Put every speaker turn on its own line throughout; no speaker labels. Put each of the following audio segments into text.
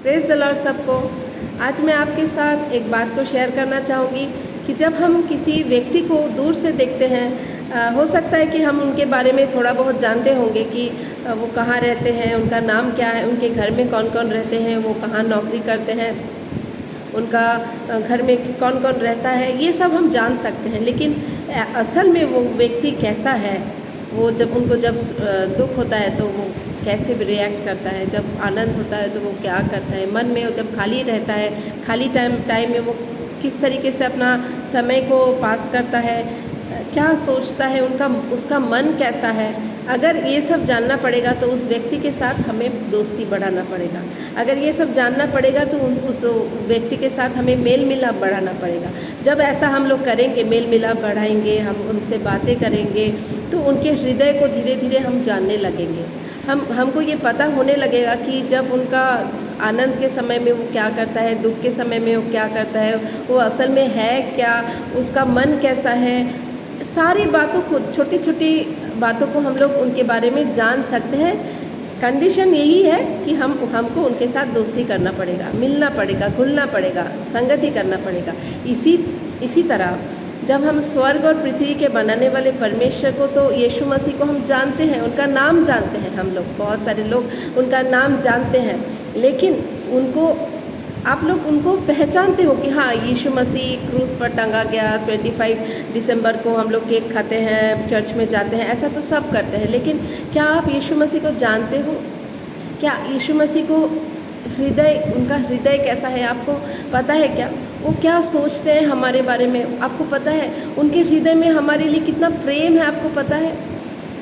Praise the Lord सबको। आज मैं आपके साथ एक बात को शेयर करना चाहूँगी कि जब हम किसी व्यक्ति को दूर से देखते हैं, हो सकता है कि हम उनके बारे में थोड़ा बहुत जानते होंगे कि वो कहाँ रहते हैं, उनका नाम क्या है, उनके घर में कौन कौन रहते हैं, वो कहाँ नौकरी करते हैं, उनका घर में कौन कौन रहता है, ये सब हम जान सकते हैं। लेकिन असल में वो व्यक्ति कैसा है, वो जब दुख होता है तो वो कैसे रिएक्ट करता है, जब आनंद होता है तो वो क्या करता है, मन में जब खाली रहता है, खाली टाइम में वो किस तरीके से अपना समय को पास करता है, क्या सोचता है, उसका मन कैसा है। अगर ये सब जानना पड़ेगा तो उस व्यक्ति के साथ हमें दोस्ती बढ़ाना पड़ेगा। अगर ये सब जानना पड़ेगा तो उस व्यक्ति के साथ हमें मेल मिलाप बढ़ाना पड़ेगा। जब ऐसा हम लोग करेंगे, मेल मिलाप बढ़ाएंगे, हम उनसे बातें करेंगे, तो उनके हृदय को धीरे धीरे हम जानने लगेंगे। हमको ये पता होने लगेगा कि जब उनका आनंद के समय में वो क्या करता है, दुख के समय में वो क्या करता है, वो असल में है क्या, उसका मन कैसा है। सारी बातों को, छोटी छोटी बातों को हम लोग उनके बारे में जान सकते हैं। कंडीशन यही है कि हमको उनके साथ दोस्ती करना पड़ेगा, मिलना पड़ेगा, घुलना पड़ेगा, संगति करना पड़ेगा। इसी तरह जब हम स्वर्ग और पृथ्वी के बनाने वाले परमेश्वर को, तो यीशु मसीह को हम जानते हैं, उनका नाम जानते हैं। हम लोग, बहुत सारे लोग उनका नाम जानते हैं, लेकिन आप लोग उनको पहचानते हो कि हाँ, यीशु मसीह क्रूस पर टंगा गया। 25 दिसंबर को हम लोग केक खाते हैं, चर्च में जाते हैं, ऐसा तो सब करते हैं। लेकिन क्या आप यीशु मसीह को जानते हो? क्या यीशु मसीह को उनका हृदय कैसा है, आपको पता है क्या? वो क्या सोचते हैं हमारे बारे में, आपको पता है? उनके हृदय में हमारे लिए कितना प्रेम है, आपको पता है?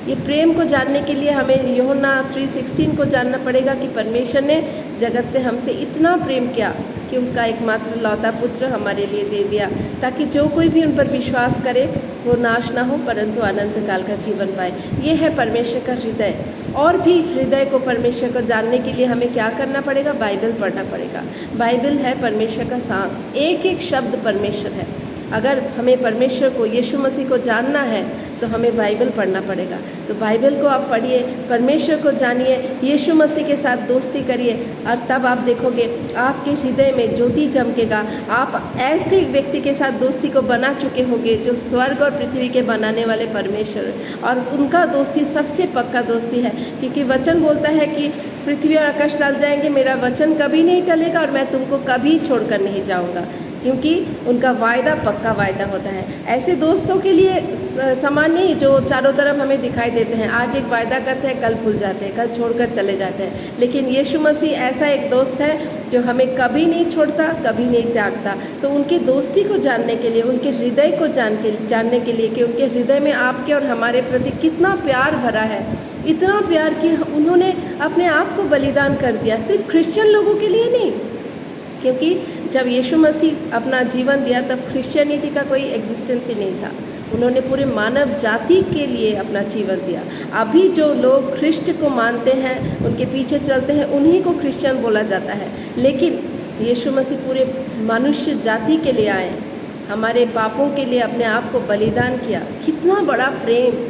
ये प्रेम को जानने के लिए हमें यूहन्ना 3:16 को जानना पड़ेगा कि परमेश्वर ने जगत से हमसे इतना प्रेम किया कि उसका एकमात्र लौता पुत्र हमारे लिए दे दिया, ताकि जो कोई भी उन पर विश्वास करे वो नाश ना हो परंतु अनंत काल का जीवन पाए। ये है परमेश्वर का हृदय। और भी हृदय को, परमेश्वर को जानने के लिए हमें क्या करना पड़ेगा? बाइबल पढ़ना पड़ेगा। बाइबल है परमेश्वर का सांस, एक एक शब्द परमेश्वर है। अगर हमें परमेश्वर को, यीशु मसीह को जानना है तो हमें बाइबल पढ़ना पड़ेगा। तो बाइबल को आप पढ़िए, परमेश्वर को जानिए, यीशु मसीह के साथ दोस्ती करिए, और तब आप देखोगे आपके हृदय में ज्योति चमकेगा। आप ऐसे व्यक्ति के साथ दोस्ती को बना चुके होंगे जो स्वर्ग और पृथ्वी के बनाने वाले परमेश्वर, और उनका दोस्ती सबसे पक्का दोस्ती है, क्योंकि वचन बोलता है कि पृथ्वी और आकाश टल जाएंगे, मेरा वचन कभी नहीं टलेगा और मैं तुमको कभी छोड़कर नहीं जाऊँगा, क्योंकि उनका वायदा पक्का वायदा होता है। ऐसे दोस्तों के लिए समान नहीं जो चारों तरफ हमें दिखाई देते हैं। आज एक वायदा करते हैं, कल भूल जाते हैं, कल छोड़कर चले जाते हैं। लेकिन यीशु मसीह ऐसा एक दोस्त है जो हमें कभी नहीं छोड़ता, कभी नहीं त्यागता। तो उनकी दोस्ती को जानने के लिए, उनके हृदय को जानने के लिए कि उनके हृदय में आपके और हमारे प्रति कितना प्यार भरा है, इतना प्यार कि उन्होंने अपने आप को बलिदान कर दिया, सिर्फ क्रिश्चियन लोगों के लिए नहीं। क्योंकि जब यीशु मसीह अपना जीवन दिया तब क्रिश्चियनिटी का कोई एग्जिस्टेंस ही नहीं था। उन्होंने पूरे मानव जाति के लिए अपना जीवन दिया। अभी जो लोग ख्रिस्ट को मानते हैं, उनके पीछे चलते हैं, उन्हीं को क्रिश्चियन बोला जाता है। लेकिन यीशु मसीह पूरे मनुष्य जाति के लिए आए, हमारे पापों के लिए अपने आप को बलिदान किया। कितना बड़ा प्रेम!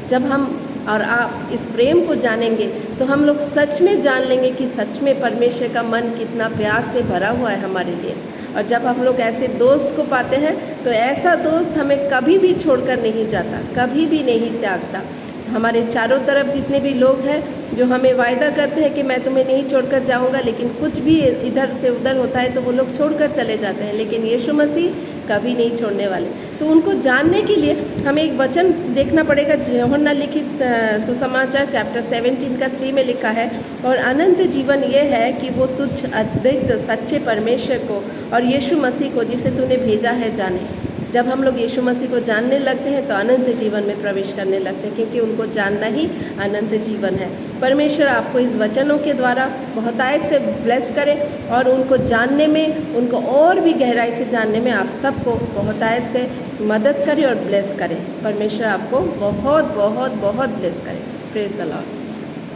जब हम और आप इस प्रेम को जानेंगे तो हम लोग सच में जान लेंगे कि सच में परमेश्वर का मन कितना प्यार से भरा हुआ है हमारे लिए। और जब हम लोग ऐसे दोस्त को पाते हैं तो ऐसा दोस्त हमें कभी भी छोड़कर नहीं जाता, कभी भी नहीं त्यागता। हमारे चारों तरफ जितने भी लोग हैं जो हमें वायदा करते हैं कि मैं तुम्हें नहीं छोड़कर जाऊंगा, लेकिन कुछ भी इधर से उधर होता है तो वो लोग छोड़कर चले जाते हैं। लेकिन यीशु मसीह कभी नहीं छोड़ने वाले। तो उनको जानने के लिए हमें एक वचन देखना पड़ेगा। यूहन्ना लिखित सुसमाचार चैप्टर 17 का 3 में लिखा है, और अनंत जीवन ये है कि वो तुझ अद्वित सच्चे परमेश्वर को और यीशु मसीह को जिसे तूने भेजा है जाने। जब हम लोग यीशु मसीह को जानने लगते हैं तो अनंत जीवन में प्रवेश करने लगते हैं, क्योंकि उनको जानना ही अनंत जीवन है। परमेश्वर आपको इस वचनों के द्वारा बहुतायत से ब्लेस करे, और उनको जानने में, उनको और भी गहराई से जानने में आप सबको बहुतायत से मदद करे और ब्लेस करे। परमेश्वर आपको बहुत बहुत बहुत ब्लेस करे। Praise the Lord.